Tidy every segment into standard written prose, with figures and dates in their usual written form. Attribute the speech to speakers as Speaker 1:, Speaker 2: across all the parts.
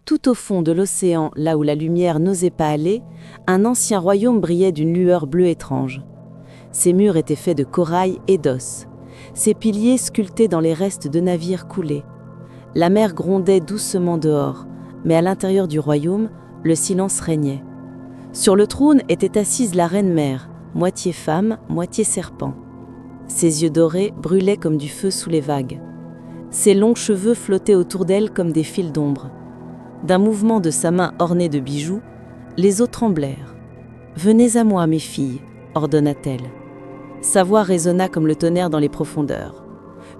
Speaker 1: Tout au fond de l'océan, là où la lumière n'osait pas aller, un ancien royaume brillait d'une lueur bleue étrange. Ses murs étaient faits de corail et d'os, ses piliers sculptés dans les restes de navires coulés. La mer grondait doucement dehors, mais à l'intérieur du royaume, le silence régnait. Sur le trône était assise la reine-mère, moitié femme, moitié serpent. Ses yeux dorés brûlaient comme du feu sous les vagues. Ses longs cheveux flottaient autour d'elle comme des fils d'ombre. D'un mouvement de sa main ornée de bijoux, les eaux tremblèrent. « Venez à moi, mes filles », ordonna-t-elle. Sa voix résonna comme le tonnerre dans les profondeurs.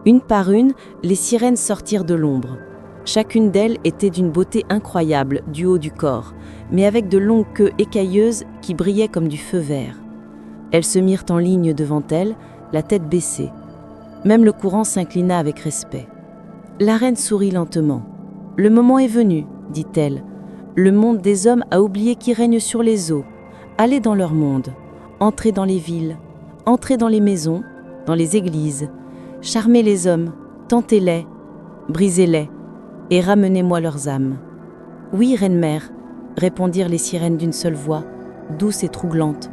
Speaker 1: Une par une, les sirènes sortirent de l'ombre. Chacune d'elles était d'une beauté incroyable du haut du corps, mais avec de longues queues écailleuses qui brillaient comme du feu vert. Elles se mirent en ligne devant elle, la tête baissée. Même le courant s'inclina avec respect. La reine sourit lentement. « Le moment est venu, dit-elle. Le monde des hommes a oublié qui règne sur les eaux. Allez dans leur monde, entrez dans les villes, entrez dans les maisons, dans les églises. Charmez les hommes, tentez-les, brisez-les, et ramenez-moi leurs âmes. » « Oui, reine-mère, » répondirent les sirènes d'une seule voix, douce et troublante.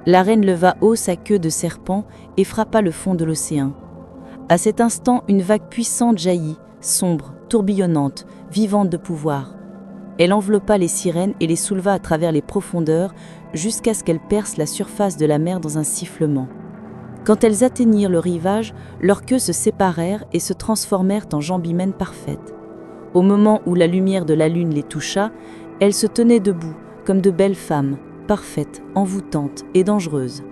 Speaker 1: La reine leva haut sa queue de serpent et frappa le fond de l'océan. À cet instant, une vague puissante jaillit, sombre, tourbillonnante, vivante de pouvoir. Elle enveloppa les sirènes et les souleva à travers les profondeurs jusqu'à ce qu'elles percent la surface de la mer dans un sifflement. Quand elles atteignirent le rivage, leurs queues se séparèrent et se transformèrent en jambes humaines parfaites. Au moment où la lumière de la lune les toucha, elles se tenaient debout, comme de belles femmes, parfaites, envoûtantes et dangereuses.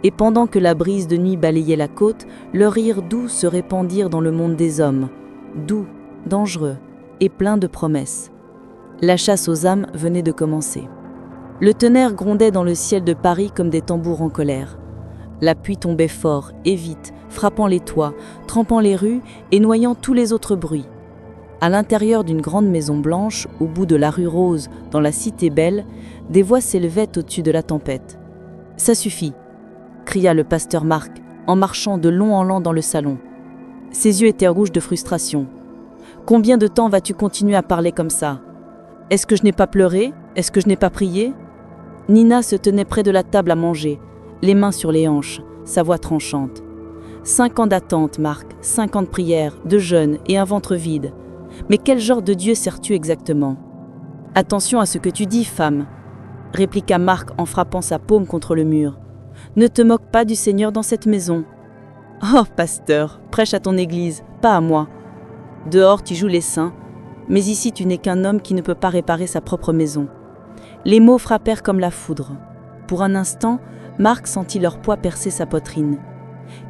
Speaker 1: Et pendant que la brise de nuit balayait la côte, leurs rires doux se répandirent dans le monde des hommes, doux, dangereux et pleins de promesses. La chasse aux âmes venait de commencer. Le tonnerre grondait dans le ciel de Paris comme des tambours en colère. La pluie tombait fort et vite, frappant les toits, trempant les rues et noyant tous les autres bruits. À l'intérieur d'une grande maison blanche, au bout de la rue Rose, dans la cité belle, des voix s'élevaient au-dessus de la tempête. « Ça suffit !» cria le pasteur Marc, en marchant de long en long dans le salon. Ses yeux étaient rouges de frustration. « Combien de temps vas-tu continuer à parler comme ça ? Est-ce que je n'ai pas pleuré ? Est-ce que je n'ai pas prié ?» Nina se tenait près de la table à manger, les mains sur les hanches, sa voix tranchante. 5 ans d'attente, Marc, 5 ans de prière, de jeûne et un ventre vide. Mais quel genre de Dieu sers-tu exactement ? Attention à ce que tu dis, femme, répliqua Marc en frappant sa paume contre le mur. Ne te moque pas du Seigneur dans cette maison. Oh, pasteur, prêche à ton église, pas à moi. Dehors, tu joues les saints, mais ici, tu n'es qu'un homme qui ne peut pas réparer sa propre maison. Les mots frappèrent comme la foudre. Pour un instant, Marc sentit leur poids percer sa poitrine.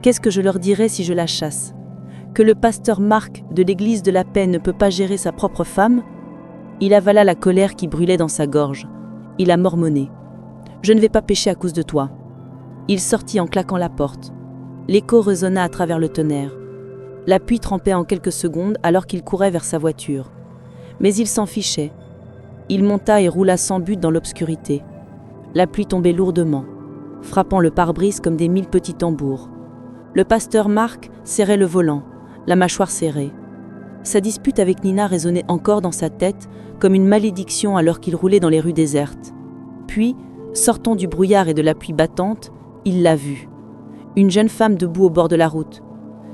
Speaker 1: Qu'est-ce que je leur dirais si je la chasse ? Que le pasteur Marc de l'église de la paix ne peut pas gérer sa propre femme ? Il avala la colère qui brûlait dans sa gorge. Il a mormonné. « Je ne vais pas pécher à cause de toi. » Il sortit en claquant la porte. L'écho résonna à travers le tonnerre. La pluie trempait en quelques secondes alors qu'il courait vers sa voiture. Mais il s'en fichait. Il monta et roula sans but dans l'obscurité. La pluie tombait lourdement, frappant le pare-brise comme des 1000 petits tambours. Le pasteur Marc serrait le volant, la mâchoire serrée. Sa dispute avec Nina résonnait encore dans sa tête comme une malédiction alors qu'il roulait dans les rues désertes. Puis, sortant du brouillard et de la pluie battante, il l'a vue. Une jeune femme debout au bord de la route.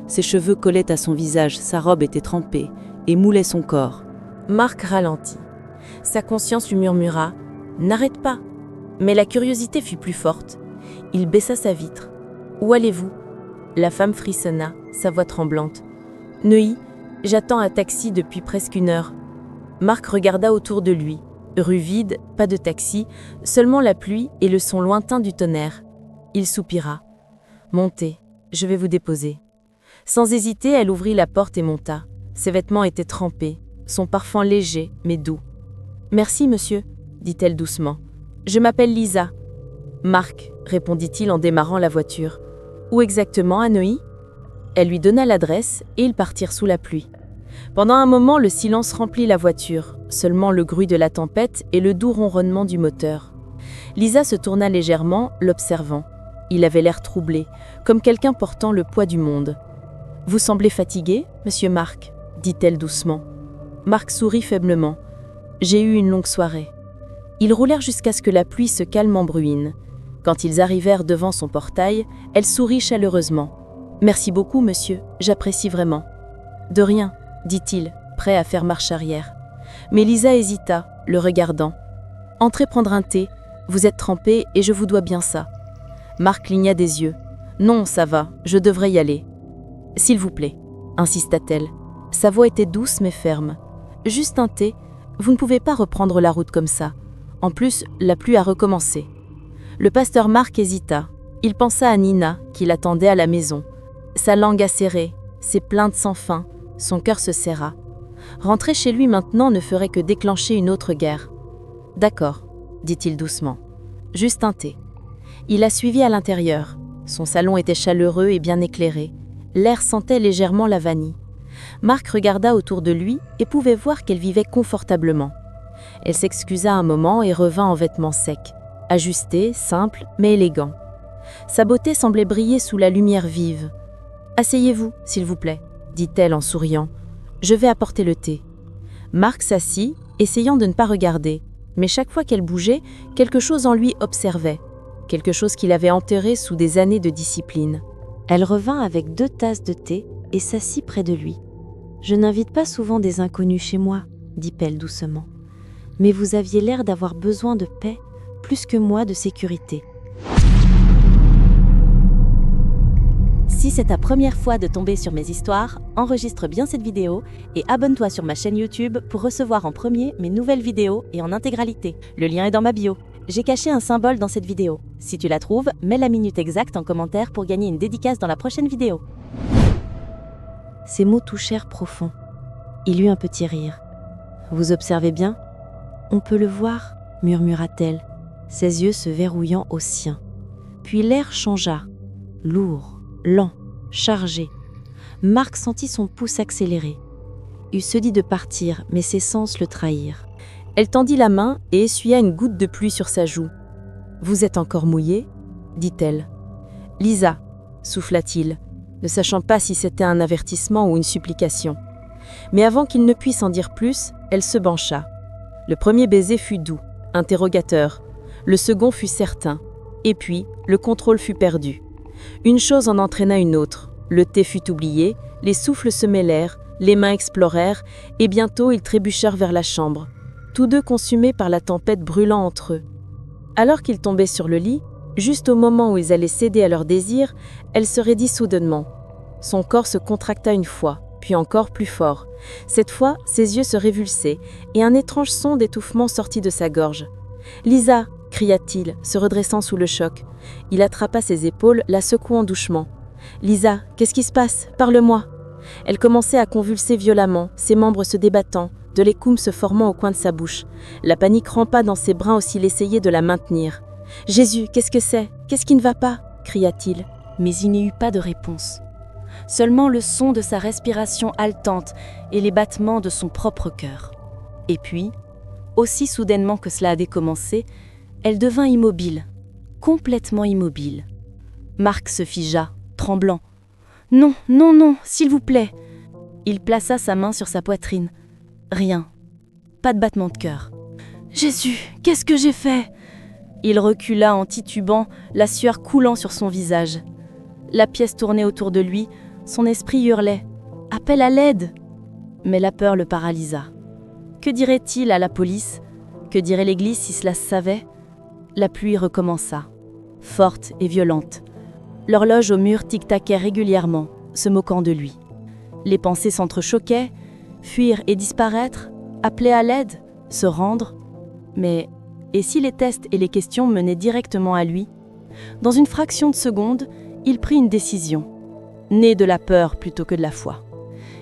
Speaker 1: Ses cheveux collaient à son visage, sa robe était trempée et moulait son corps.
Speaker 2: Marc ralentit. Sa conscience lui murmura « N'arrête pas !» Mais la curiosité fut plus forte. Il baissa sa vitre. « Où allez-vous » La femme frissonna, sa voix tremblante. « Neuilly, j'attends un taxi depuis presque 1 heure. » Marc regarda autour de lui. Rue vide, pas de taxi, seulement la pluie et le son lointain du tonnerre. Il soupira. « Montez, je vais vous déposer. » Sans hésiter, elle ouvrit la porte et monta. Ses vêtements étaient trempés, son parfum léger mais doux. « Merci, monsieur, » dit-elle doucement. « Je m'appelle Lisa. »« Marc, » répondit-il en démarrant la voiture. « Où exactement, à Neuilly ?» Elle lui donna l'adresse et ils partirent sous la pluie. Pendant un moment, le silence remplit la voiture, seulement le bruit de la tempête et le doux ronronnement du moteur. Lisa se tourna légèrement, l'observant. Il avait l'air troublé, comme quelqu'un portant le poids du monde. « Vous semblez fatigué, monsieur Marc ?» dit-elle doucement. Marc sourit faiblement. « J'ai eu une longue soirée. » Ils roulèrent jusqu'à ce que la pluie se calme en bruine. Quand ils arrivèrent devant son portail, elle sourit chaleureusement. « Merci beaucoup, monsieur, j'apprécie vraiment. »« De rien, » dit-il, prêt à faire marche arrière. Mais Lisa hésita, le regardant. « Entrez prendre un thé, vous êtes trempé et je vous dois bien ça. » Marc cligna des yeux. « Non, ça va, je devrais y aller. »« S'il vous plaît, » insista-t-elle. Sa voix était douce mais ferme. « Juste un thé, vous ne pouvez pas reprendre la route comme ça. En plus, la pluie a recommencé. » Le pasteur Marc hésita. Il pensa à Nina, qui l'attendait à la maison. Sa langue acérée, ses plaintes sans fin, son cœur se serra. Rentrer chez lui maintenant ne ferait que déclencher une autre guerre. « D'accord, » dit-il doucement. « Juste un thé. » Il la suivit à l'intérieur. Son salon était chaleureux et bien éclairé. L'air sentait légèrement la vanille. Marc regarda autour de lui et pouvait voir qu'elle vivait confortablement. Elle s'excusa un moment et revint en vêtements secs, ajustés, simples, mais élégants. Sa beauté semblait briller sous la lumière vive. « Asseyez-vous, s'il vous plaît, » dit-elle en souriant. « Je vais apporter le thé. » Marc s'assit, essayant de ne pas regarder, mais chaque fois qu'elle bougeait, quelque chose en lui observait, quelque chose qu'il avait enterré sous des années de discipline.
Speaker 1: Elle revint avec 2 tasses de thé et s'assit près de lui. « Je n'invite pas souvent des inconnus chez moi, » dit Pell doucement. « Mais vous aviez l'air d'avoir besoin de paix, plus que moi de sécurité. » Si c'est ta première fois de tomber sur mes histoires, enregistre bien cette vidéo et abonne-toi sur ma chaîne YouTube pour recevoir en premier mes nouvelles vidéos et en intégralité. Le lien est dans ma bio. J'ai caché un symbole dans cette vidéo. Si tu la trouves, mets la minute exacte en commentaire pour gagner une dédicace dans la prochaine vidéo. Ces mots touchèrent profond. Il eut un petit rire. « Vous observez bien ? On peut le voir, » murmura-t-elle, ses yeux se verrouillant aux siens. Puis l'air changea, lourd, lent, chargé. Marc sentit son pouce accélérer. Il se dit de partir, mais ses sens le trahirent.
Speaker 2: Elle tendit la main et essuya une goutte de pluie sur sa joue. « Vous êtes encore mouillée ?» dit-elle. « Lisa » souffla-t-il, ne sachant pas si c'était un avertissement ou une supplication. Mais avant qu'il ne puisse en dire plus, elle se pencha. Le premier baiser fut doux, interrogateur. Le second fut certain. Et puis, le contrôle fut perdu. Une chose en entraîna une autre. Le thé fut oublié, les souffles se mêlèrent, les mains explorèrent, et bientôt ils trébuchèrent vers la chambre, tous deux consumés par la tempête brûlant entre eux. Alors qu'ils tombaient sur le lit, juste au moment où ils allaient céder à leur désir, elle se raidit soudainement. Son corps se contracta une fois, puis encore plus fort. Cette fois, ses yeux se révulsaient, et un étrange son d'étouffement sortit de sa gorge. « Lisa !» cria-t-il, se redressant sous le choc. Il attrapa ses épaules, la secouant doucement. « Lisa, qu'est-ce qui se passe ? Parle-moi !» Elle commençait à convulser violemment, ses membres se débattant, de l'écume se formant au coin de sa bouche. La panique rampa dans ses bras aussi il essayait de la maintenir. « Jésus, qu'est-ce que c'est ? Qu'est-ce qui ne va pas ?» cria-t-il.
Speaker 1: Mais il n'y eut pas de réponse. Seulement le son de sa respiration haletante et les battements de son propre cœur. Et puis, aussi soudainement que cela a décommencé, elle devint immobile, complètement immobile. Marc se figea, tremblant. « Non, non, non, s'il vous plaît !» Il plaça sa main sur sa poitrine. Rien, pas de battement de cœur. « Jésus, qu'est-ce que j'ai fait ?» Il recula en titubant, la sueur coulant sur son visage. La pièce tournait autour de lui, son esprit hurlait « Appel à l'aide !» Mais la peur le paralysa. Que dirait-il à la police ? Que dirait l'Église si cela se savait ? La pluie recommença, forte et violente. L'horloge au mur tic-taquait régulièrement, se moquant de lui. Les pensées s'entrechoquaient, fuir et disparaître, appeler à l'aide, se rendre. Mais, et si les tests et les questions menaient directement à lui ? Dans une fraction de seconde, il prit une décision, née de la peur plutôt que de la foi.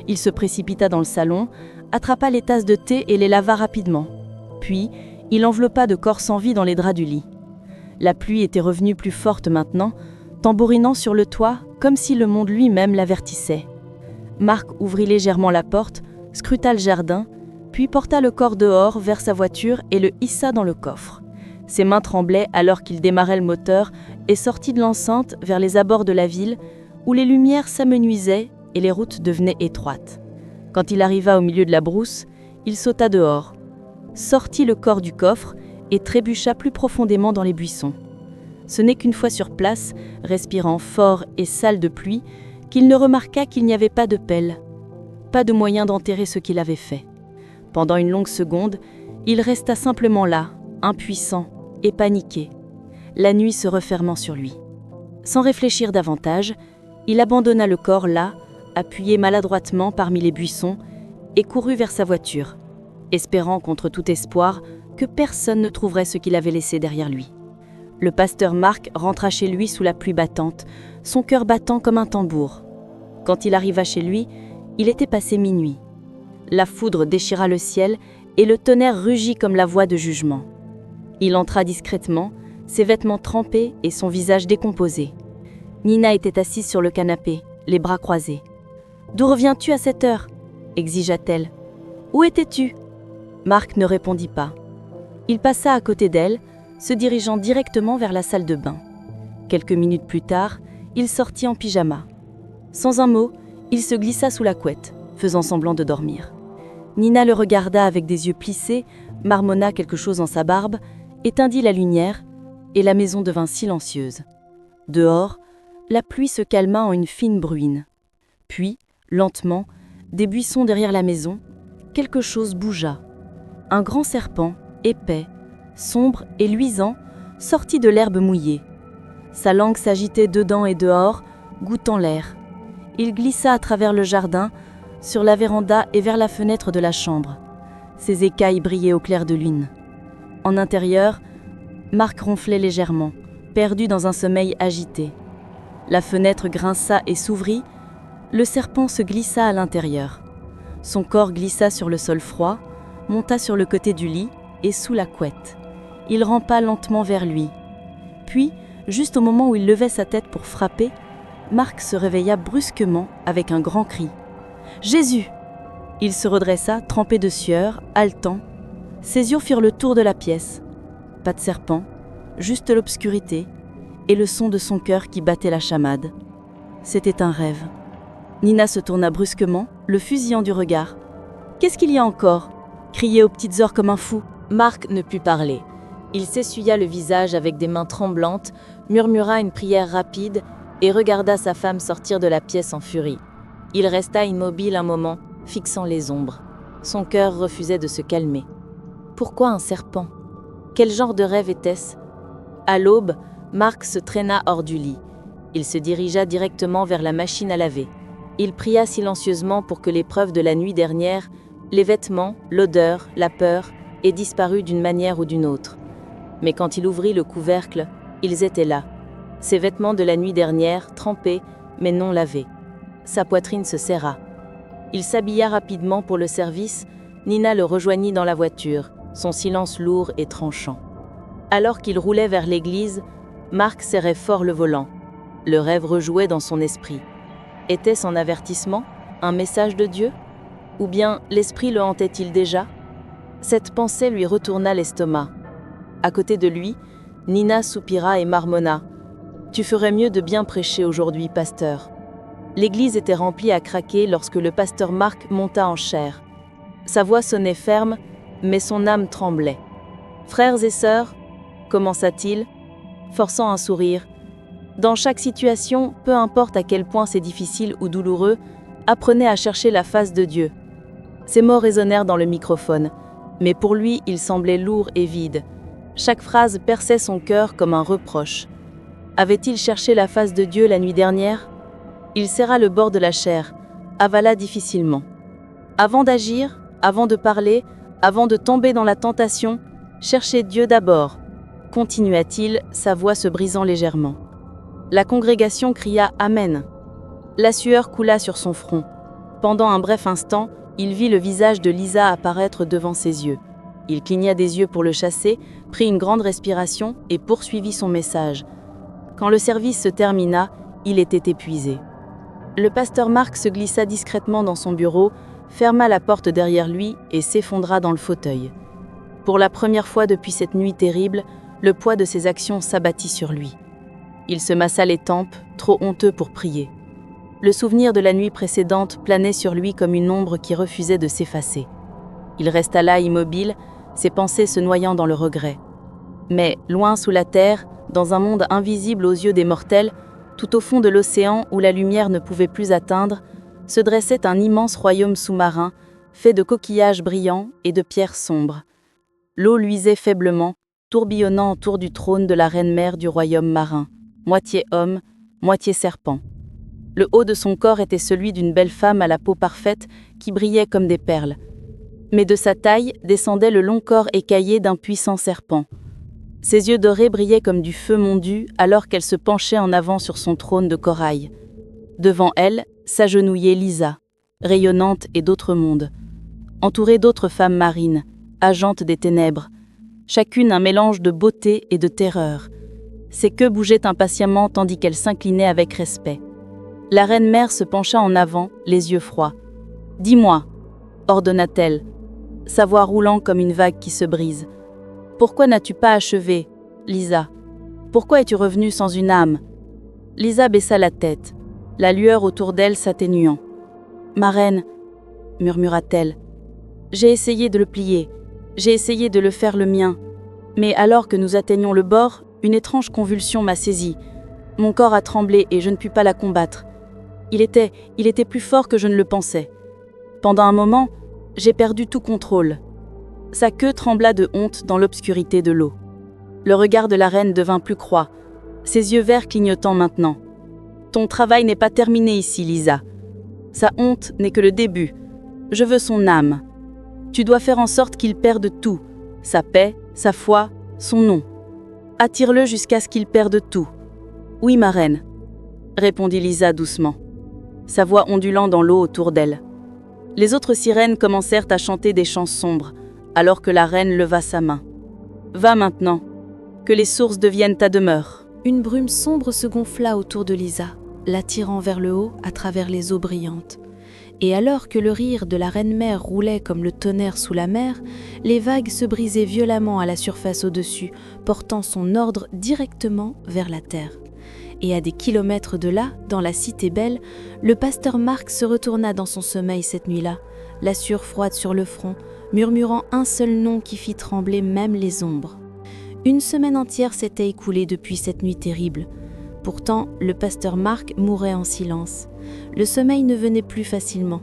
Speaker 1: Il se précipita dans le salon, attrapa les tasses de thé et les lava rapidement. Puis, il enveloppa de corps sans vie dans les draps du lit. La pluie était revenue plus forte maintenant, tambourinant sur le toit comme si le monde lui-même l'avertissait. Marc ouvrit légèrement la porte, scruta le jardin, puis porta le corps dehors vers sa voiture et le hissa dans le coffre. Ses mains tremblaient alors qu'il démarrait le moteur et sortit de l'enceinte vers les abords de la ville où les lumières s'amenuisaient et les routes devenaient étroites. Quand il arriva au milieu de la brousse, il sauta dehors. sortit le corps du coffre et trébucha plus profondément dans les buissons. Ce n'est qu'une fois sur place, respirant fort et sale de pluie, qu'il ne remarqua qu'il n'y avait pas de pelle, pas de moyen d'enterrer ce qu'il avait fait. Pendant une longue seconde, il resta simplement là, impuissant et paniqué, la nuit se refermant sur lui. Sans réfléchir davantage, il abandonna le corps là, appuyé maladroitement parmi les buissons, et courut vers sa voiture, espérant contre tout espoir que personne ne trouverait ce qu'il avait laissé derrière lui. Le pasteur Marc rentra chez lui sous la pluie battante, son cœur battant comme un tambour. Quand il arriva chez lui, il était passé minuit. La foudre déchira le ciel et le tonnerre rugit comme la voix de jugement. Il entra discrètement, ses vêtements trempés et son visage décomposé. Nina était assise sur le canapé, les bras croisés. « D'où reviens-tu à cette heure ?» exigea-t-elle. « Où étais-tu » Marc ne répondit pas. Il passa à côté d'elle, se dirigeant directement vers la salle de bain. Quelques minutes plus tard, il sortit en pyjama. Sans un mot, il se glissa sous la couette, faisant semblant de dormir. Nina le regarda avec des yeux plissés, marmonna quelque chose en sa barbe, éteindit la lumière, et la maison devint silencieuse. Dehors, la pluie se calma en une fine bruine. Puis, lentement, des buissons derrière la maison, quelque chose bougea. Un grand serpent, épais, sombre et luisant, sortit de l'herbe mouillée. Sa langue s'agitait dedans et dehors, goûtant l'air. Il glissa à travers le jardin, sur la véranda et vers la fenêtre de la chambre. Ses écailles brillaient au clair de lune. En intérieur, Marc ronflait légèrement, perdu dans un sommeil agité. La fenêtre grinça et s'ouvrit, le serpent se glissa à l'intérieur. Son corps glissa sur le sol froid, monta sur le côté du lit et sous la couette. Il rampa lentement vers lui. Puis, juste au moment où il levait sa tête pour frapper, Marc se réveilla brusquement avec un grand cri. « Jésus !» Il se redressa, trempé de sueur, haletant. Ses yeux firent le tour de la pièce. Pas de serpent, juste l'obscurité et le son de son cœur qui battait la chamade. C'était un rêve. Nina se tourna brusquement, le fusillant du regard. « Qu'est-ce qu'il y a encore ?» criait aux petites heures comme un fou.
Speaker 2: Marc ne put parler. Il s'essuya le visage avec des mains tremblantes, murmura une prière rapide et regarda sa femme sortir de la pièce en furie. Il resta immobile un moment, fixant les ombres. Son cœur refusait de se calmer. Pourquoi un serpent ? Quel genre de rêve était-ce ? À l'aube, Marc se traîna hors du lit. Il se dirigea directement vers la machine à laver. Il pria silencieusement pour que l'épreuve de la nuit dernière, les vêtements, l'odeur, la peur, aient disparu d'une manière ou d'une autre. Mais quand il ouvrit le couvercle, ils étaient là. Ses vêtements de la nuit dernière, trempés, mais non lavés. Sa poitrine se serra. Il s'habilla rapidement pour le service. Nina le rejoignit dans la voiture, son silence lourd et tranchant. Alors qu'il roulait vers l'église, Marc serrait fort le volant. Le rêve rejouait dans son esprit. Était-ce un avertissement, un message de Dieu ? Ou bien l'esprit le hantait-il déjà ? Cette pensée lui retourna l'estomac. À côté de lui, Nina soupira et marmonna. « Tu ferais mieux de bien prêcher aujourd'hui, pasteur. » L'église était remplie à craquer lorsque le pasteur Marc monta en chair. Sa voix sonnait ferme, mais son âme tremblait. « Frères et sœurs, commença-t-il, forçant un sourire, dans chaque situation, peu importe à quel point c'est difficile ou douloureux, apprenez à chercher la face de Dieu. » Ces mots résonnèrent dans le microphone, mais pour lui, ils semblaient lourds et vides. Chaque phrase perçait son cœur comme un reproche. Avait-il cherché la face de Dieu la nuit dernière ? Il serra le bord de la chair, avala difficilement. Avant d'agir, avant de parler, avant de tomber dans la tentation, cherchez Dieu d'abord, continua-t-il, sa voix se brisant légèrement. La congrégation cria « Amen ». La sueur coula sur son front. Pendant un bref instant, il vit le visage de Lisa apparaître devant ses yeux. Il cligna des yeux pour le chasser, prit une grande respiration et poursuivit son message. Quand le service se termina, il était épuisé. Le pasteur Marc se glissa discrètement dans son bureau, ferma la porte derrière lui et s'effondra dans le fauteuil. Pour la première fois depuis cette nuit terrible, le poids de ses actions s'abattit sur lui. Il se massa les tempes, trop honteux pour prier. Le souvenir de la nuit précédente planait sur lui comme une ombre qui refusait de s'effacer. Il resta là immobile, ses pensées se noyant dans le regret. Mais, loin sous la terre, dans un monde invisible aux yeux des mortels, tout au fond de l'océan où la lumière ne pouvait plus atteindre, se dressait un immense royaume sous-marin, fait de coquillages brillants et de pierres sombres. L'eau luisait faiblement, tourbillonnant autour du trône de la reine-mère du royaume marin, moitié homme, moitié serpent. Le haut de son corps était celui d'une belle femme à la peau parfaite qui brillait comme des perles. Mais de sa taille descendait le long corps écaillé d'un puissant serpent. Ses yeux dorés brillaient comme du feu mondu alors qu'elle se penchait en avant sur son trône de corail. Devant elle, s'agenouillait Lisa, rayonnante et d'autres mondes, entourée d'autres femmes marines, agentes des ténèbres, chacune un mélange de beauté et de terreur. Ses queues bougeaient impatiemment tandis qu'elle s'inclinait avec respect. La reine-mère se pencha en avant, les yeux froids. « Dis-moi » ordonna-t-elle, sa voix roulant comme une vague qui se brise. « Pourquoi n'as-tu pas achevé, Lisa? Pourquoi es-tu revenue sans une âme ?» Lisa baissa la tête, la lueur autour d'elle s'atténuant. « Ma reine, » murmura-t-elle, « j'ai essayé de le plier, j'ai essayé de le faire le mien, mais alors que nous atteignions le bord, une étrange convulsion m'a saisie. Mon corps a tremblé et je ne pus pas la combattre. Il était plus fort que je ne le pensais. Pendant un moment, j'ai perdu tout contrôle. » Sa queue trembla de honte dans l'obscurité de l'eau. Le regard de la reine devint plus croix, ses yeux verts clignotant maintenant. « Ton travail n'est pas terminé ici, Lisa. Sa honte n'est que le début. Je veux son âme. Tu dois faire en sorte qu'il perde tout, sa paix, sa foi, son nom. Attire-le jusqu'à ce qu'il perde tout. »« Oui, ma reine, » répondit Lisa doucement, sa voix ondulant dans l'eau autour d'elle. Les autres sirènes commencèrent à chanter des chants sombres, alors que la reine leva sa main. « Va maintenant, que les sources deviennent ta demeure. »
Speaker 1: Une brume sombre se gonfla autour de Lisa, l'attirant vers le haut à travers les eaux brillantes. Et alors que le rire de la reine-mère roulait comme le tonnerre sous la mer, les vagues se brisaient violemment à la surface au-dessus, portant son ordre directement vers la terre. Et à des kilomètres de là, dans la cité belle, le pasteur Marc se retourna dans son sommeil cette nuit-là, la sueur froide sur le front, murmurant un seul nom qui fit trembler même les ombres. Une semaine entière s'était écoulée depuis cette nuit terrible. Pourtant, le pasteur Marc mourait en silence. Le sommeil ne venait plus facilement.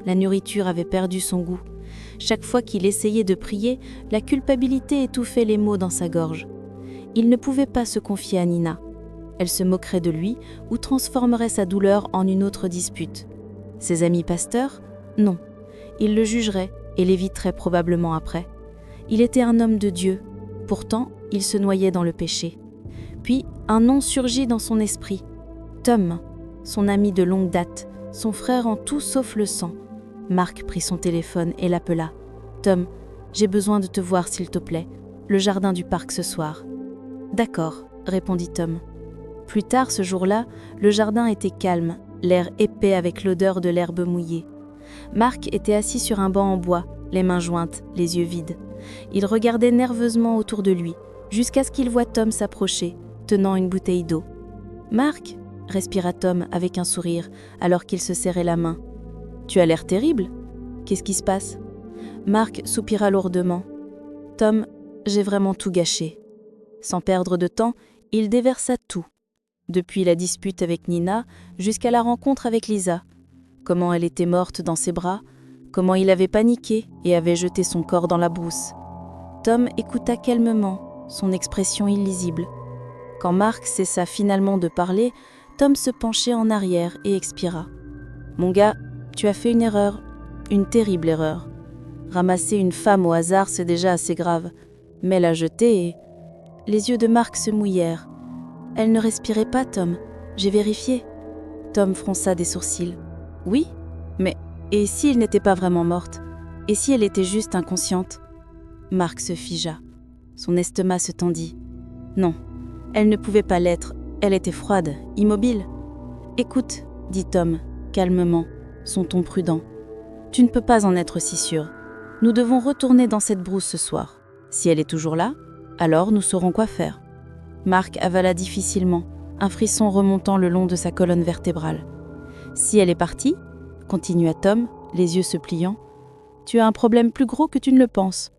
Speaker 1: La nourriture avait perdu son goût. Chaque fois qu'il essayait de prier, la culpabilité étouffait les mots dans sa gorge. Il ne pouvait pas se confier à Nina. Elle se moquerait de lui ou transformerait sa douleur en une autre dispute. Ses amis pasteurs? Non. Il le jugerait et l'éviterait probablement après. Il était un homme de Dieu. Pourtant, il se noyait dans le péché. Puis, un nom surgit dans son esprit. Tom, son ami de longue date, son frère en tout sauf le sang. Marc prit son téléphone et l'appela. « Tom, j'ai besoin de te voir s'il te plaît. Le jardin du parc ce soir. »« D'accord, » répondit Tom. Plus tard ce jour-là, le jardin était calme, l'air épais avec l'odeur de l'herbe mouillée. Marc était assis sur un banc en bois, les mains jointes, les yeux vides. Il regardait nerveusement autour de lui, jusqu'à ce qu'il voie Tom s'approcher, tenant une bouteille d'eau. « Marc !» respira Tom avec un sourire, alors qu'il se serrait la main. « Tu as l'air terrible. Qu'est-ce qui se passe ?» Marc soupira lourdement. « Tom, j'ai vraiment tout gâché. » Sans perdre de temps, il déversa tout. Depuis la dispute avec Nina, jusqu'à la rencontre avec Lisa. Comment elle était morte dans ses bras, comment il avait paniqué et avait jeté son corps dans la brousse. Tom écouta calmement, son expression illisible. Quand Marc cessa finalement de parler, Tom se penchait en arrière et expira. « Mon gars, tu as fait une erreur, une terrible erreur. Ramasser une femme au hasard, c'est déjà assez grave. Mais la jeter et... » Les yeux de Marc se mouillèrent. « Elle ne respirait pas, Tom. J'ai vérifié. » Tom fronça des sourcils. « Oui, mais et si elle n'était pas vraiment morte? Et si elle était juste inconsciente ?» Marc se figea. Son estomac se tendit. « Non, elle ne pouvait pas l'être. Elle était froide, immobile. »« Écoute, » dit Tom, calmement, son ton prudent. « Tu ne peux pas en être si sûr. Nous devons retourner dans cette brousse ce soir. Si elle est toujours là, alors nous saurons quoi faire. » Marc avala difficilement, un frisson remontant le long de sa colonne vertébrale. « Si elle est partie, » continua Tom, les yeux se pliant, « tu as un problème plus gros que tu ne le penses.